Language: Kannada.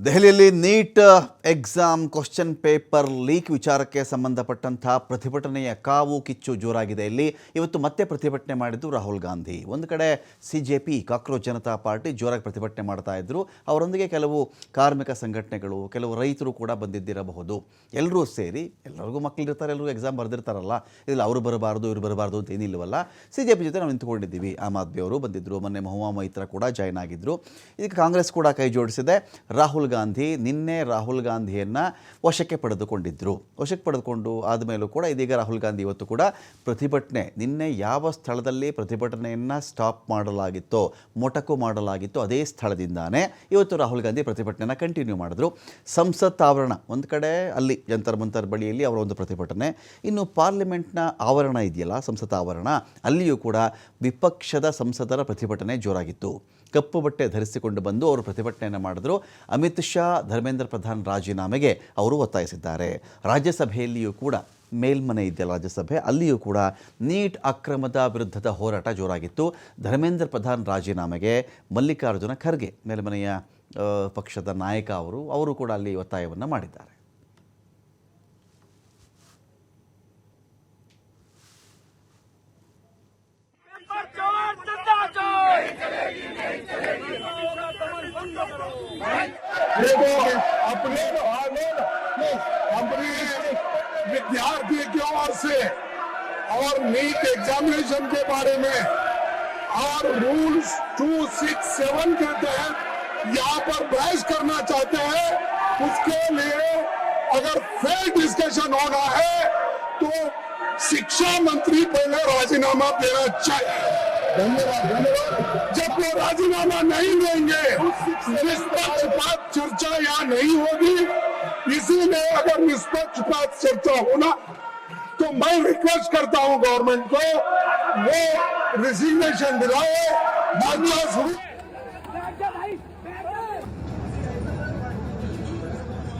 ದೆಹಲಿಯಲ್ಲಿ NEET exam question paper leak ವಿಚಾರಕ್ಕೆ ಸಂಬಂಧಪಟ್ಟಂತಹ ಪ್ರತಿಭಟನೆಯ ಕಾವು ಕಿಚ್ಚು ಜೋರಾಗಿದೆ. ಇಲ್ಲಿ ಇವತ್ತು ಮತ್ತೆ ಪ್ರತಿಭಟನೆ ಮಾಡಿದ್ದು ರಾಹುಲ್ ಗಾಂಧಿ. ಒಂದು ಕಡೆ CJP ಕಾಕ್ರೋಚ್ ಜನತಾ ಪಾರ್ಟಿ ಜೋರಾಗಿ ಪ್ರತಿಭಟನೆ ಮಾಡ್ತಾ ಇದ್ರು. ಅವರೊಂದಿಗೆ ಕೆಲವು ಕಾರ್ಮಿಕ ಸಂಘಟನೆಗಳು, ಕೆಲವು ರೈತರು ಕೂಡ ಬಂದಿದ್ದಿರಬಹುದು. ಎಲ್ಲರೂ ಸೇರಿ, ಎಲ್ಲರಿಗೂ ಮಕ್ಕಳಿರ್ತಾರೆ, ಎಲ್ಲರಿಗೂ ಎಕ್ಸಾಮ್ ಬರೆದಿರ್ತಾರಲ್ಲ, ಇಲ್ಲಿ ಅವರು ಬರಬಾರ್ದು ಇವರು ಬರಬಾರ್ದು ಅಂತ ಏನಿಲ್ವಲ್ಲ. CJP ಜೊತೆ ನಾವು ನಿಂತ್ಕೊಂಡಿದ್ದೀವಿ. ಆಮ್ ಆದ್ಮಿ ಅವರು ಬಂದಿದ್ದರು, ಮೊನ್ನೆ ಮಹುವಾ ಮೈತ್ರ ಕೂಡ ಜಾಯ್ನ್ ಆಗಿದ್ದರು. ಇದಕ್ಕೆ ಕಾಂಗ್ರೆಸ್ ಕೂಡ ಕೈ ಜೋಡಿಸಿದೆ. ರಾಹುಲ್ ಗಾಂಧಿ ನಿನ್ನೆ ರಾಹುಲ್ ಗಾಂಧಿಯನ್ನು ವಶಕ್ಕೆ ಪಡೆದುಕೊಂಡು ಆದಮೇಲೂ ಕೂಡ ಇದೀಗ ರಾಹುಲ್ ಗಾಂಧಿ ಇವತ್ತು ಕೂಡ ಪ್ರತಿಭಟನೆ, ನಿನ್ನೆ ಯಾವ ಸ್ಥಳದಲ್ಲಿ ಪ್ರತಿಭಟನೆಯನ್ನು ಸ್ಟಾಪ್ ಮಾಡಲಾಗಿತ್ತೋ, ಮೊಟಕು ಮಾಡಲಾಗಿತ್ತೋ ಅದೇ ಸ್ಥಳದಿಂದಾನೇ ಇವತ್ತು ರಾಹುಲ್ ಗಾಂಧಿ ಪ್ರತಿಭಟನೆಯನ್ನು ಕಂಟಿನ್ಯೂ ಮಾಡಿದ್ರು. ಸಂಸತ್ ಆವರಣ ಒಂದು ಕಡೆ, ಅಲ್ಲಿ ಜಂತರ್ ಮಂತರ್ ಬಳಿಯಲ್ಲಿ ಅವರ ಒಂದು ಪ್ರತಿಭಟನೆ. ಇನ್ನು ಪಾರ್ಲಿಮೆಂಟ್ನ ಆವರಣ ಇದೆಯಲ್ಲ, ಸಂಸತ್ ಆವರಣ, ಅಲ್ಲಿಯೂ ಕೂಡ ವಿಪಕ್ಷದ ಸಂಸದರ ಪ್ರತಿಭಟನೆ ಜೋರಾಗಿತ್ತು. ಕಪ್ಪು ಬಟ್ಟೆ ಧರಿಸಿಕೊಂಡು ಬಂದು ಅವರು ಪ್ರತಿಭಟನೆಯನ್ನು ಮಾಡಿದ್ರು. ಅಮಿತ್ ಶಾ, ಧರ್ಮೇಂದ್ರ ಪ್ರಧಾನ್ ರಾಜೀನಾಮೆಗೆ ಅವರು ಒತ್ತಾಯಿಸಿದ್ದಾರೆ. ರಾಜ್ಯಸಭೆಯಲ್ಲಿಯೂ ಕೂಡ, ಮೇಲ್ಮನೆ ಇದೆಯಲ್ಲ ರಾಜ್ಯಸಭೆ, ಅಲ್ಲಿಯೂ ಕೂಡ ನೀಟ್ ಅಕ್ರಮದ ವಿರುದ್ಧದ ಹೋರಾಟ ಜೋರಾಗಿತ್ತು. ಧರ್ಮೇಂದ್ರ ಪ್ರಧಾನ್ ರಾಜೀನಾಮೆಗೆ ಮಲ್ಲಿಕಾರ್ಜುನ ಖರ್ಗೆ, ಮೇಲ್ಮನೆಯ ಪಕ್ಷದ ನಾಯಕ, ಅವರು ಕೂಡ ಅಲ್ಲಿ ಒತ್ತಾಯವನ್ನು ಮಾಡಿದ್ದಾರೆ. अपने विद्यार्थी की ओर से और नीट एग्जामिनेशन के बारे में और रूल्स 267 के तहत यहाँ पर बहस करना चाहते हैं, उसके लिए अगर फेयर डिस्कशन होना है तो शिक्षा मंत्री पहले राजीनामा देना चाहिए। धन्यवाद। जब वो राजीनामा नहीं देंगे, निष्पक्षपात चर्चा यहाँ नहीं होगी। इसीलिए अगर निष्पक्षपात चर्चा होना तो मैं रिक्वेस्ट करता हूँ गवर्नमेंट को, वो रिजिग्नेशन दिलाए, बातचीत शुरू